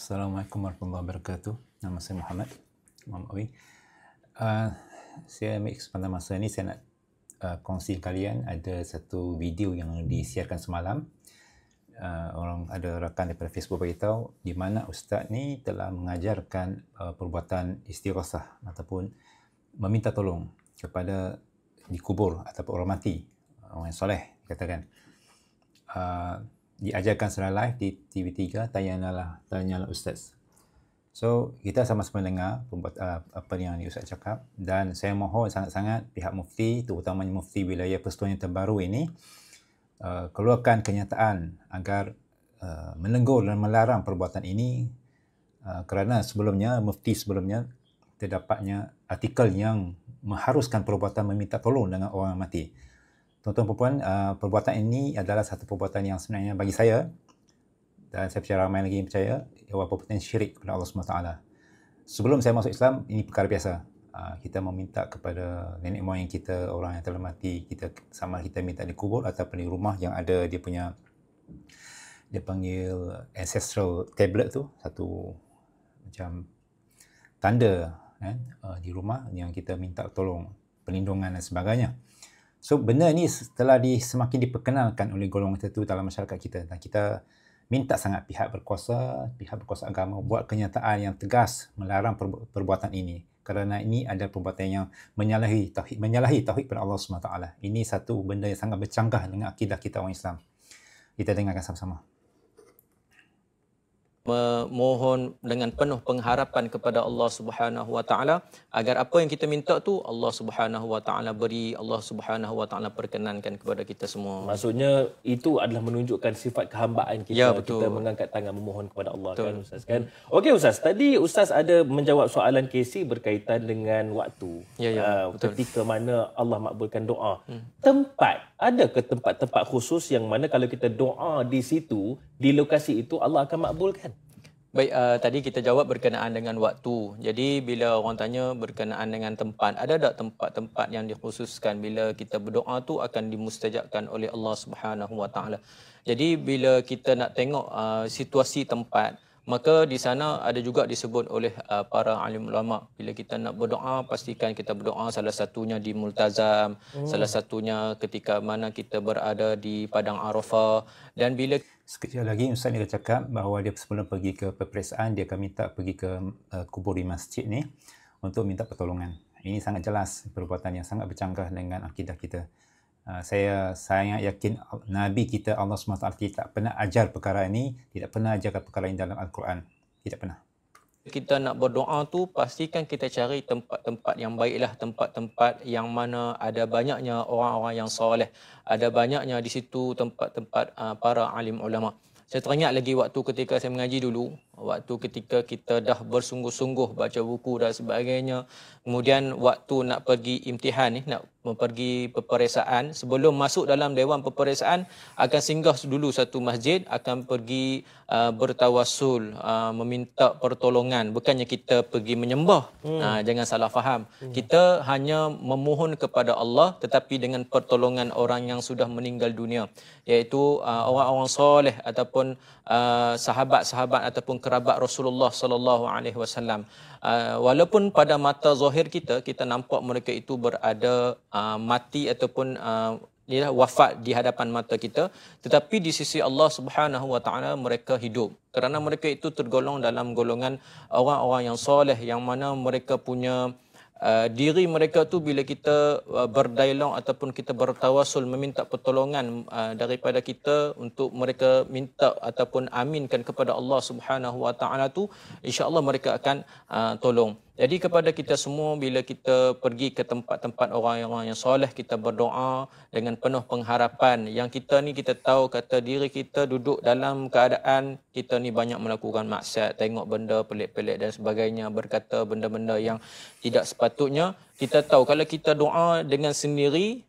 Assalamualaikum warahmatullahi wabarakatuh. Nama saya Muhammad Awi. Saya ambil kesempatan masa ini saya nak kongsi kalian ada satu video yang disiarkan semalam. Orang ada rakan daripada Facebook beritahu di mana ustaz ni telah mengajarkan perbuatan istighosah ataupun meminta tolong kepada dikubur ataupun orang mati, orang yang soleh katakan. Diajarkan secara live di TV3, Tanyalah Ustaz. So, kita sama-sama dengar apa yang Ustaz cakap, dan saya mohon sangat-sangat pihak mufti, terutamanya mufti wilayah Persekutuan yang terbaru ini, keluarkan kenyataan agar menegur dan melarang perbuatan ini, kerana mufti sebelumnya terdapatnya artikel yang mengharuskan perbuatan meminta tolong dengan orang mati. Tuan-tuan perempuan, perbuatan ini adalah satu perbuatan yang sebenarnya bagi saya, dan saya percaya ramai lagi yang percaya, ialah perbuatan syirik kepada Allah SWT. Sebelum saya masuk Islam, ini perkara biasa. Kita meminta kepada nenek moyang kita, orang yang telah mati, kita minta dikubur ataupun di rumah yang ada dia panggil ancestral tablet tu, satu macam tanda di rumah yang kita minta tolong, perlindungan dan sebagainya. So, benda ni telah semakin diperkenalkan oleh golongan tertentu dalam masyarakat kita, dan kita minta sangat pihak berkuasa agama buat kenyataan yang tegas melarang perbuatan ini, kerana ini adalah perbuatan yang menyalahi tauhid kepada Allah SWT. Ini satu benda yang sangat bercanggah dengan akidah kita orang Islam. Kita dengarkan sama-sama. Memohon dengan penuh pengharapan kepada Allah Subhanahu Wa Taala agar apa yang kita minta tu Allah Subhanahu Wa Taala beri, Allah Subhanahu Wa Taala perkenankan kepada kita semua. Maksudnya itu adalah menunjukkan sifat kehambaan kita. Ya, betul. Kita mengangkat tangan memohon kepada Allah, betul. Kan Ustaz kan? Okey Ustaz, tadi Ustaz ada menjawab soalan Casey berkaitan dengan waktu. Ketika mana Allah makbulkan doa. Tempat, ada ke tempat-tempat khusus yang mana kalau kita doa di situ, di lokasi itu Allah akan makbulkan? Baik, tadi kita jawab berkenaan dengan waktu. Jadi bila orang tanya berkenaan dengan tempat, ada tak tempat-tempat yang dikhususkan bila kita berdoa tu akan dimustajabkan oleh Allah Subhanahu Wa Taala. Jadi bila kita nak tengok situasi tempat, maka di sana ada juga disebut oleh para alim ulama, bila kita nak berdoa pastikan kita berdoa salah satunya di multazam, salah satunya ketika mana kita berada di padang Arafah, dan bila sekejap lagi Ustaz ni dah cakap bahawa dia sebelum pergi ke peperiksaan dia akan minta pergi ke kubur di masjid ni untuk minta pertolongan. Ini sangat jelas perbuatan yang sangat bercanggah dengan akidah kita. Saya sangat yakin Nabi kita Allah SWT tidak pernah ajar perkara ini, tidak pernah ajarkan perkara ini dalam Al-Quran. Tidak pernah. Kita nak berdoa tu pastikan kita cari tempat-tempat yang baiklah, tempat-tempat yang mana ada banyaknya orang-orang yang soleh, ada banyaknya di situ tempat-tempat para alim ulama. Saya teringat lagi waktu ketika saya mengaji dulu, waktu ketika kita dah bersungguh-sungguh baca buku dan sebagainya, kemudian waktu nak pergi imtihan ni, nak pergi peperiksaan, sebelum masuk dalam dewan peperiksaan akan singgah dulu satu masjid, akan pergi bertawassul, meminta pertolongan, bukannya kita pergi menyembah. Jangan salah faham. Kita hanya memohon kepada Allah tetapi dengan pertolongan orang yang sudah meninggal dunia, iaitu orang-orang soleh ataupun sahabat-sahabat ataupun kerabat Rasulullah sallallahu alaihi wasallam. Walaupun pada mata zahir kita nampak mereka itu berada mati ataupun wafat di hadapan mata kita, tetapi di sisi Allah Subhanahu Wa Taala mereka hidup, kerana mereka itu tergolong dalam golongan orang-orang yang soleh, yang mana mereka punya diri mereka tu bila kita berdialog ataupun kita bertawasul meminta pertolongan daripada kita untuk mereka minta ataupun aminkan kepada Allah Subhanahu Wa Taala tu, insya-Allah mereka akan tolong. Jadi kepada kita semua, bila kita pergi ke tempat-tempat orang-orang yang soleh, kita berdoa dengan penuh pengharapan yang kita ni kita tahu kata diri kita duduk dalam keadaan kita ni banyak melakukan maksiat, tengok benda pelik-pelik dan sebagainya, berkata benda-benda yang tidak sepatutnya. Kita tahu kalau kita doa dengan sendiri,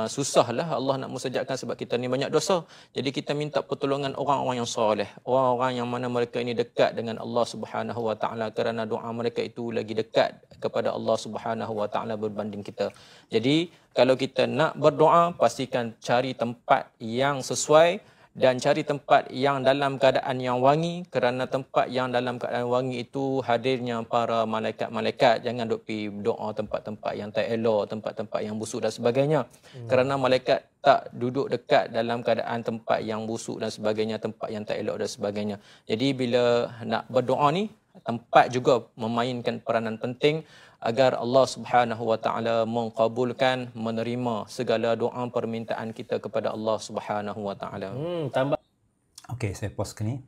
susahlah Allah nak mustajabkan sebab kita ni banyak dosa. Jadi kita minta pertolongan orang-orang yang soleh, orang-orang yang mana mereka ini dekat dengan Allah Subhanahu Wa Taala, kerana doa mereka itu lagi dekat kepada Allah Subhanahu Wa Taala berbanding kita. Jadi kalau kita nak berdoa, pastikan cari tempat yang sesuai dan cari tempat yang dalam keadaan yang wangi, kerana tempat yang dalam keadaan wangi itu hadirnya para malaikat-malaikat. Jangan duk pergi doa tempat-tempat yang tak elok, tempat-tempat yang busuk dan sebagainya. Kerana malaikat tak duduk dekat dalam keadaan tempat yang busuk dan sebagainya, tempat yang tak elok dan sebagainya. Jadi bila nak berdoa ni, tempat juga memainkan peranan penting agar Allah Subhanahu wa taala mengkabulkan, menerima segala doa permintaan kita kepada Allah Subhanahu wa taala. Tambah. Okey, saya pause ke ni.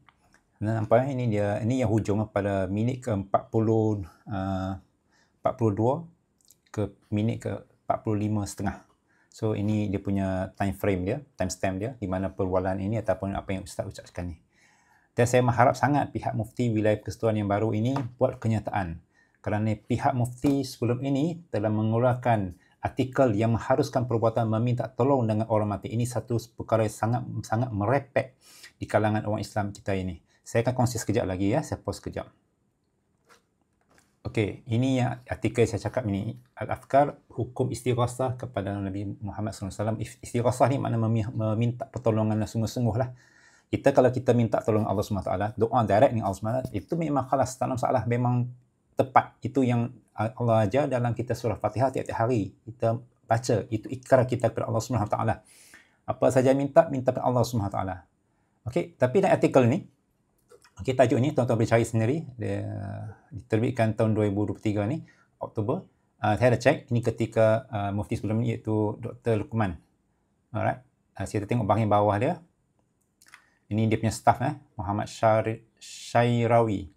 Nampak ini yang hujung pada minit ke 42 ke minit ke 45.5. So ini dia punya time frame dia, time stamp dia di mana perbualan ini ataupun apa yang Ustaz ucapkan ni. Dan saya mengharap sangat pihak Mufti Wilayah Persekutuan yang baru ini buat kenyataan. Kerana pihak Mufti sebelum ini telah mengeluarkan artikel yang mengharuskan perbuatan meminta tolong dengan orang mati. Ini satu perkara yang sangat merepek di kalangan orang Islam kita ini. Saya akan kongsi sekejap lagi ya, saya pause sekejap. Okey, ini yang artikel saya cakap ini. Al-Afkar, hukum istighasah kepada Nabi Muhammad SAW. Istighasah ni makna meminta pertolongan sungguh-sungguh lah. Kalau kita minta tolong Allah SWT, doa direct dengan Allah SWT, itu memang khalas, tak ada masalah, memang tepat. Itu yang Allah ajar dalam kita surah Fatihah tiap-tiap hari. Kita baca, itu ikrar kita kepada Allah SWT. Apa saja minta kepada Allah SWT. Okey, tapi dalam artikel ni, okey, tajuk ni tuan-tuan boleh cari sendiri. Dia diterbitkan tahun 2023 ni, Oktober. Saya dah cek, ini ketika Mufti sebelum ni iaitu Dr. Luqman. Alright. Kita tengok bahagian bawah dia. Ini dia punya staff, Muhammad Syairawi.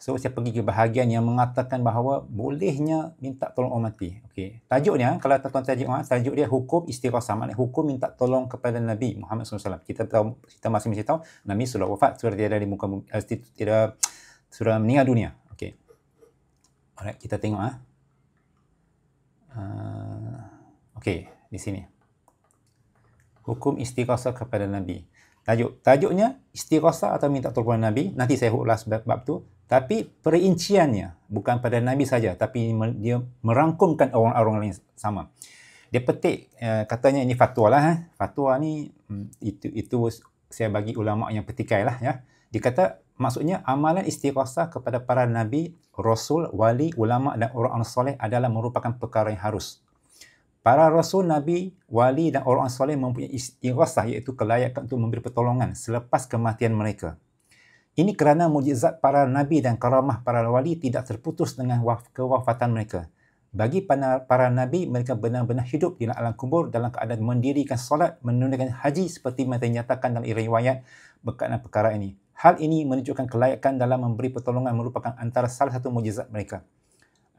So, saya pergi ke bahagian yang mengatakan bahawa bolehnya minta tolong orang mati. Okey. Tajuknya, kalau tuan-tuan tajuk dia hukum istighasah. Maknanya hukum minta tolong kepada Nabi Muhammad SAW. Kita masing-masing tahu, Nabi sudah wafat, sudah tiada di muka bumi, sudah meninggal dunia. Okey. Alright, kita tengok. Okey, di sini. Hukum istighasah kepada Nabi. Tajuknya istighasah atau minta tolong kepada Nabi. Nanti saya ulas bab tu. Tapi perinciannya bukan pada Nabi saja, tapi dia merangkumkan orang-orang lain sama. Dia petik, katanya ini fatwa lah. Fatwa ni itu saya bagi ulama yang petikai lah ya. Dia kata maksudnya amalan istighasah kepada para nabi, rasul, wali, ulama dan orang-orang soleh adalah merupakan perkara yang harus. Para rasul, nabi, wali dan orang soleh mempunyai istighasah, iaitu kelayakan untuk memberi pertolongan selepas kematian mereka. Ini kerana mukjizat para nabi dan karamah para wali tidak terputus dengan kewafatan mereka. Bagi para nabi, mereka benar-benar hidup di alam kubur dalam keadaan mendirikan solat, menunaikan haji seperti yang dinyatakan dalam riwayat berkaitan perkara ini. Hal ini menunjukkan kelayakan dalam memberi pertolongan merupakan antara salah satu mukjizat mereka.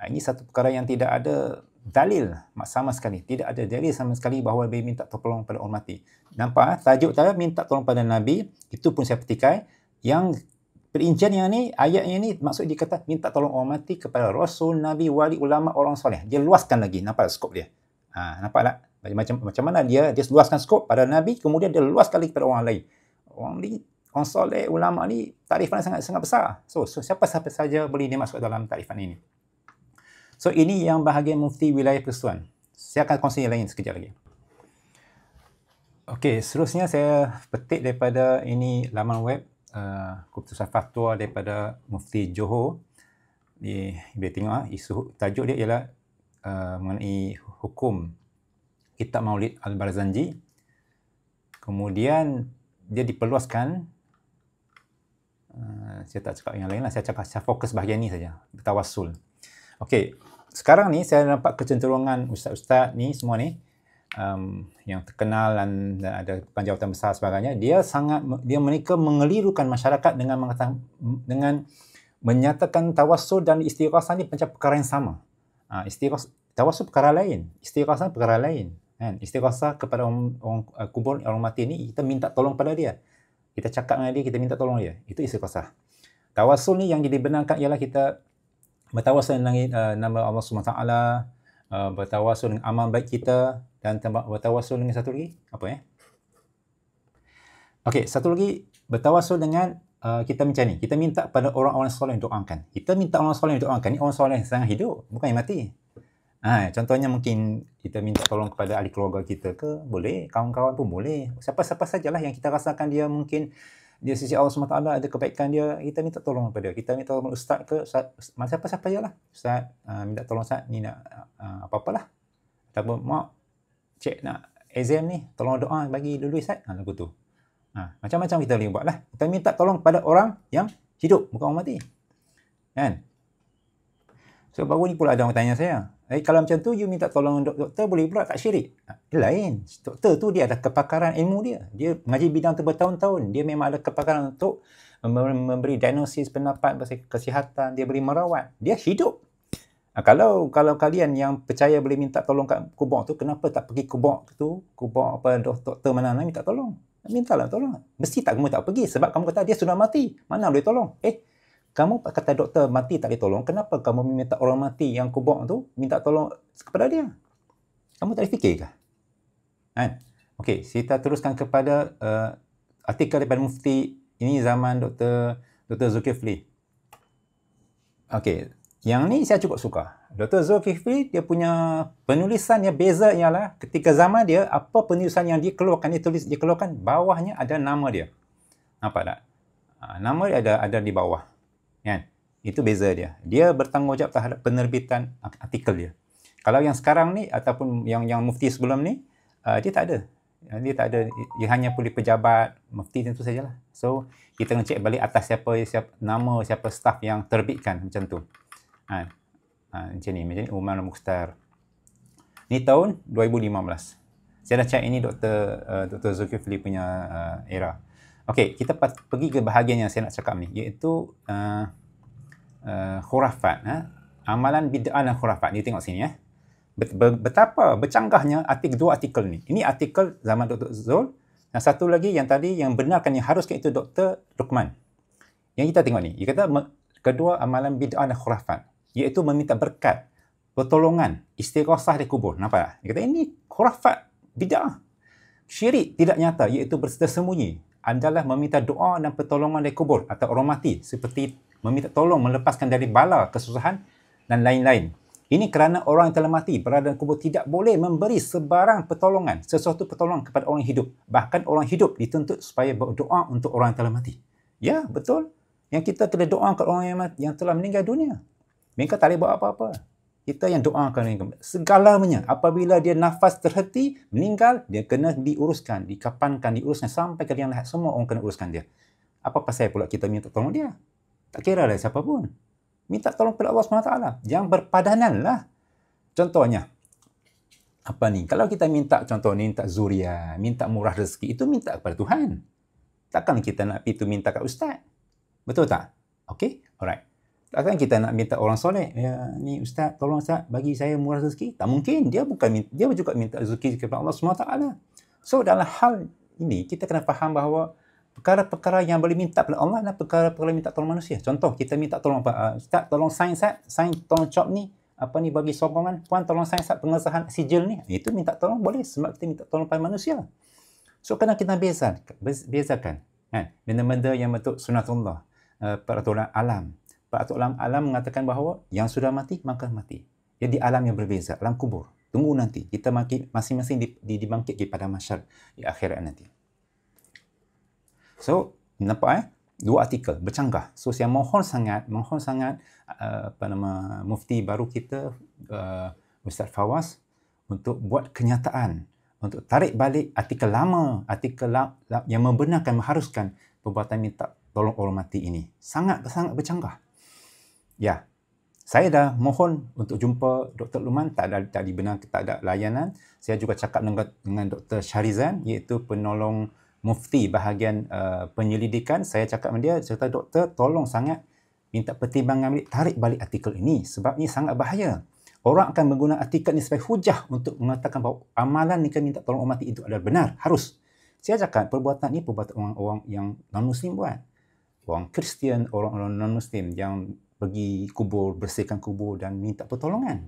Ini satu perkara yang tidak ada dalil sama sekali. Tidak ada dalil sama sekali bahawa Nabi minta tolong pada orang mati. Nampak? Tajuk saya minta tolong pada Nabi, itu pun saya petikai. Yang perincian yang ni, ayatnya ni maksud dia kata minta tolong orang mati kepada Rasul, Nabi, Wali, Ulama, orang soleh. Dia luaskan lagi. Nampak skop dia? Nampak tak? Macam mana dia luaskan skop pada Nabi, kemudian dia luaskan lagi kepada orang lain. Orang soleh, ulama ni tarifan sangat besar. So siapa saja boleh dimasuk dalam tarifan ini. So ini yang bahagian Mufti Wilayah Persekutuan. Saya akan kongsi yang lain sekejap lagi. Okey, seterusnya saya petik daripada ini laman web keputusan fatwa daripada Mufti Johor. Boleh tengok isu tajuk dia ialah mengenai hukum Kitab Maulid Al-Barzanji. Kemudian dia diperluaskan. Saya tak cakap yang lain lah. Saya fokus bahagian ni saja. Tawassul. Okey, sekarang ni saya nampak kecenderungan ustaz-ustaz ni semua ni yang terkenal dan ada jawatan besar sebagainya, mereka mengelirukan masyarakat dengan menyatakan tawassul dan istighasah ni macam perkara yang sama. Tawassul perkara lain, istighasah perkara lain. Kan? Istighasah kepada orang kubur, orang mati ni kita minta tolong pada dia. Kita cakap dengan dia, kita minta tolong dia. Itu istighasah. Tawassul ni yang dibenarkan ialah kita bertawassul dengan nama Allah SWT, bertawassul dengan amal baik kita, dan bertawassul dengan satu lagi, apa ya? Okey, satu lagi, bertawassul dengan kita macam ni. Kita minta pada orang-orang soleh doakan. Kita minta orang soleh doakan. Ni orang soleh sedang hidup, bukan yang mati. Contohnya mungkin kita minta tolong kepada ahli keluarga kita ke, boleh, kawan-kawan pun boleh. Siapa-siapa sajalah yang kita rasakan dia mungkin dia sisi Allah SWT ada kebaikan dia, kita minta tolong kepada dia. Kita minta tolong ustaz ke, siapa-siapa je lah. Ustaz, minta tolong ustaz ni nak apa-apalah. Ataupun mak, cik nak exam ni, tolong doa bagi dulu ustaz. Lagu tu. Macam-macam kita boleh buat lah. Kita minta tolong kepada orang yang hidup, bukan orang mati. Kan? So baru ni pula ada orang tanya saya, kalau macam tu you minta tolong doktor boleh pula tak syirik? Lain. Doktor tu dia ada kepakaran ilmu dia. Dia mengaji bidang tu bertahun-tahun. Dia memang ada kepakaran untuk memberi diagnosis, pendapat kesihatan, dia boleh merawat. Dia hidup. Kalau kalian yang percaya boleh minta tolong kat kubur tu, kenapa tak pergi kubur tu, kubur apa doktor mana minta tolong? Mintalah tolong. Mesti tak kamu tak pergi sebab kamu kata dia sudah mati. Mana boleh tolong? Kamu kata doktor mati tak boleh tolong, kenapa kamu minta orang mati yang kubur tu minta tolong kepada dia? Kamu tak fikir ke? Okey, kita teruskan kepada artikel daripada Mufti. Ini zaman Dr. Zulkifli. Okey, yang ni saya cukup suka. Dr. Zulkifli dia punya penulisan yang beza ialah ketika zaman dia, apa penulisan yang dia keluarkan, dia keluarkan bawahnya ada nama dia. Nampak tak? Nama dia ada di bawah. Kan? Itu beza dia. Dia bertanggungjawab terhadap penerbitan artikel dia. Kalau yang sekarang ni ataupun yang mufti sebelum ni, dia tak ada. Dia hanya boleh pejabat, mufti tentu sajalah. So, kita kena cek balik atas siapa nama, siapa staff yang terbitkan macam tu. Macam ni Umar Mukhtar. Ni tahun 2015. Saya dah cek ini Dr. Zulkifli punya era. Okey, kita pergi ke bahagian yang saya nak cakap ni, iaitu khurafat. Amalan bid'ah dan khurafat. Ni tengok sini. Betapa bercanggahnya dua artikel ni. Ini artikel zaman Dr. Zul. Dan satu lagi yang tadi yang benarkan yang haruskan itu Dr. Luqman. Yang kita tengok ni. Dia kata kedua amalan bid'ah dan khurafat. Iaitu meminta berkat, pertolongan, istighasah di kubur. Nampak tak? Dia kata ini khurafat, bid'ah. Syirik tidak nyata, iaitu bersembunyi, adalah meminta doa dan pertolongan dari kubur atau orang mati, seperti meminta tolong melepaskan dari bala, kesusahan dan lain-lain. Ini kerana orang yang telah mati berada dalam kubur tidak boleh memberi sebarang pertolongan, sesuatu pertolongan kepada orang yang hidup. Bahkan orang hidup dituntut supaya berdoa untuk orang yang telah mati. Ya, betul. Yang kita kena doa kepada orang yang telah meninggal dunia. Mereka tak boleh buat apa-apa. Kita yang doakan segalanya. Apabila dia nafas terhenti, meninggal, dia kena diuruskan, dikapankan, diuruskan sampai ke yang lahat. Semua orang kena uruskan dia. Apa pasal pula kita minta tolong dia? Tak kira lah siapa pun. Minta tolong kepada Allah SWT. Yang berpadanan lah. Contohnya, apa ni? Kalau kita minta contoh ni, minta zuriat, minta murah rezeki, itu minta kepada Tuhan. Takkan kita nak itu minta kat ustaz? Betul tak? Okey? Alright. Takkan kita nak minta orang soleh, ya ni ustaz, tolong ustaz bagi saya murah rezeki? Tak mungkin. Dia juga minta rezeki kepada Allah SWT. So dalam hal ini kita kena faham bahawa perkara-perkara yang boleh minta kepada Allah adalah perkara-perkara minta tolong manusia. Contoh kita minta tolong ustaz, tolong sign tolong job ni, apa ni bagi sokongan, puan tolong sign pengesahan sijil ni. Itu minta tolong boleh sebab kita minta tolong pada manusia. So kena kita bezakan kan, benda-benda yang bentuk sunatullah, peraturan alam. Peraturan alam mengatakan bahawa yang sudah mati, maka mati. Jadi alam yang berbeza, alam kubur. Tunggu nanti. Kita masing-masing dibangkit pada masyar di akhirat nanti. So, nampak dua artikel bercanggah. So, saya mohon sangat mufti baru kita, Ustaz Fawaz, untuk buat kenyataan, untuk tarik balik artikel lama, yang membenarkan, mengharuskan perbuatan minta tolong orang mati ini. Sangat-sangat bercanggah. Ya, saya dah mohon untuk jumpa Dr. Luqman, tak ada layanan. Saya juga cakap dengan Dr. Syarizan, iaitu penolong mufti bahagian penyelidikan. Saya cakap dengan dia, serta doktor, tolong sangat minta pertimbangan, tarik balik artikel ini sebab ini sangat bahaya. Orang akan menggunakan artikel ini sebagai hujah untuk mengatakan bahawa amalan ni minta tolong orang mati itu adalah benar, harus. Saya cakap perbuatan ini perbuatan orang-orang yang non-Muslim buat. Orang Kristian, orang-orang non-Muslim yang pergi kubur, bersihkan kubur dan minta pertolongan.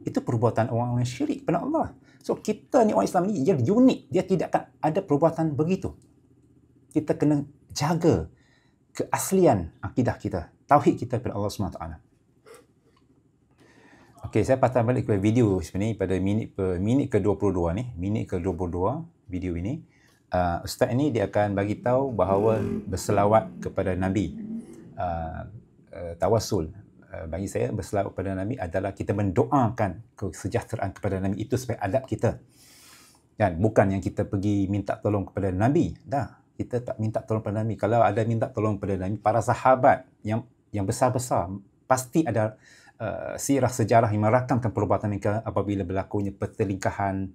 Itu perbuatan orang-orang syirik kepada Allah. So, kita ni orang Islam ni, dia unik. Dia tidak akan ada perbuatan begitu. Kita kena jaga keaslian akidah kita, tauhid kita kepada Allah SWT. Okey, saya patah balik ke video sebenarnya pada minit ke-22 ni, minit ke-22 video ini. Ustaz ini dia akan bagi tahu bahawa berselawat kepada Nabi, tawassul. Bagi saya berselawat kepada Nabi adalah kita mendoakan kesejahteraan kepada Nabi, itu sebagai adab kita. Dan bukan yang kita pergi minta tolong kepada Nabi. Dah, kita tak minta tolong kepada Nabi. Kalau ada minta tolong kepada Nabi, para sahabat yang besar-besar pasti ada sirah sejarah yang merakamkan perbuatan mereka apabila berlakunya pertelingkahan,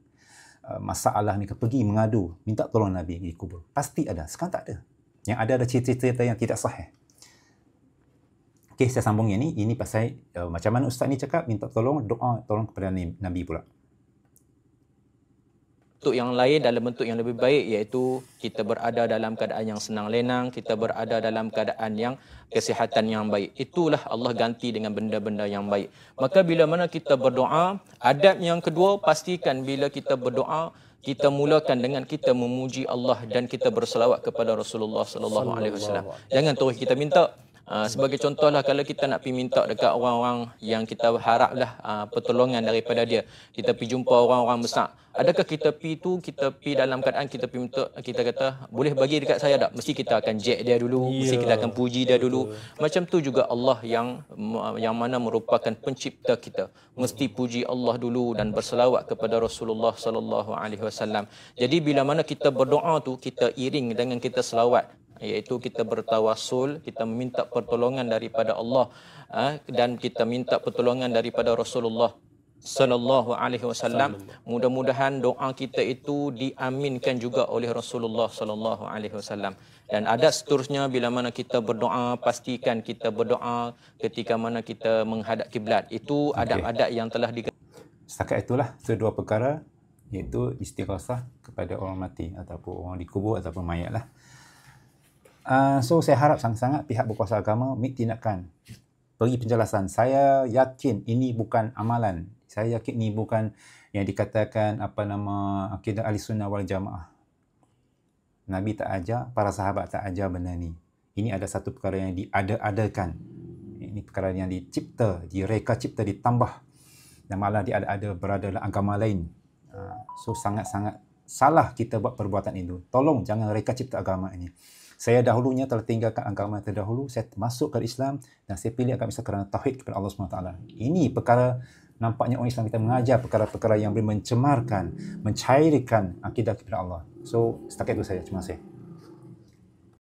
masalah mereka pergi mengadu, minta tolong Nabi di kubur. Pasti ada. Sekarang tak ada. Yang ada cerita-cerita yang tidak sahih. Okey, saya sambung yang ni. Ini pasal macam mana Ustaz ni cakap, minta tolong, doa tolong kepada Nabi pula. Bentuk yang lain dalam bentuk yang lebih baik, iaitu kita berada dalam keadaan yang senang lenang, kita berada dalam keadaan yang kesihatan yang baik. Itulah Allah ganti dengan benda-benda yang baik. Maka bila mana kita berdoa, adab yang kedua, pastikan bila kita berdoa, kita mulakan dengan kita memuji Allah dan kita berselawat kepada Rasulullah sallallahu alaihi wasallam. Jangan terus kita minta. Sebagai contohlah, kalau kita nak pergi minta dekat orang-orang yang kita haraplah pertolongan daripada dia, kita pergi jumpa orang-orang besar, adakah kita pergi tu, kita pergi dalam keadaan kita pergi minta, kita kata boleh bagi dekat saya tak? Mesti kita akan jack dia dulu, mesti kita akan puji dia dulu. Macam tu juga Allah yang mana merupakan pencipta kita, mesti puji Allah dulu dan berselawat kepada Rasulullah sallallahu alaihi wasallam. Jadi bila mana kita berdoa tu, kita iring dengan kita selawat, iaitu kita bertawassul, kita meminta pertolongan daripada Allah dan kita minta pertolongan daripada Rasulullah sallallahu alaihi wasallam. Mudah-mudahan doa kita itu diaminkan juga oleh Rasulullah sallallahu alaihi wasallam. Dan ada seterusnya, bila mana kita berdoa, pastikan kita berdoa ketika mana kita menghadap kiblat. Itu adab-adab yang telah Setakat itulah kedua perkara, iaitu istighasah kepada orang mati ataupun orang dikubur ataupun mayat lah. So saya harap sangat-sangat pihak berkuasa agama ambil tindakan, bagi penjelasan. Saya yakin ini bukan amalan. Saya yakin ini bukan yang dikatakan akidah Ahlussunnah wal Jamaah. Nabi tak ajar, para sahabat tak ajar benda ni. Ini ada satu perkara yang diada-adakan. Ini perkara yang dicipta, direka cipta, ditambah, dan malah diada-ada berada dalam agama lain. So sangat-sangat salah kita buat perbuatan itu. Tolong jangan reka cipta agama ini. Saya dahulunya telah tinggalkan agama terdahulu, saya masuk ke Islam dan saya pilih agama Islam kerana tauhid kepada Allah SWT. Ini perkara, nampaknya orang Islam kita mengajar perkara-perkara yang boleh mencemarkan, mencairkan akidah kepada Allah. So, setakat itu saja. Terima kasih.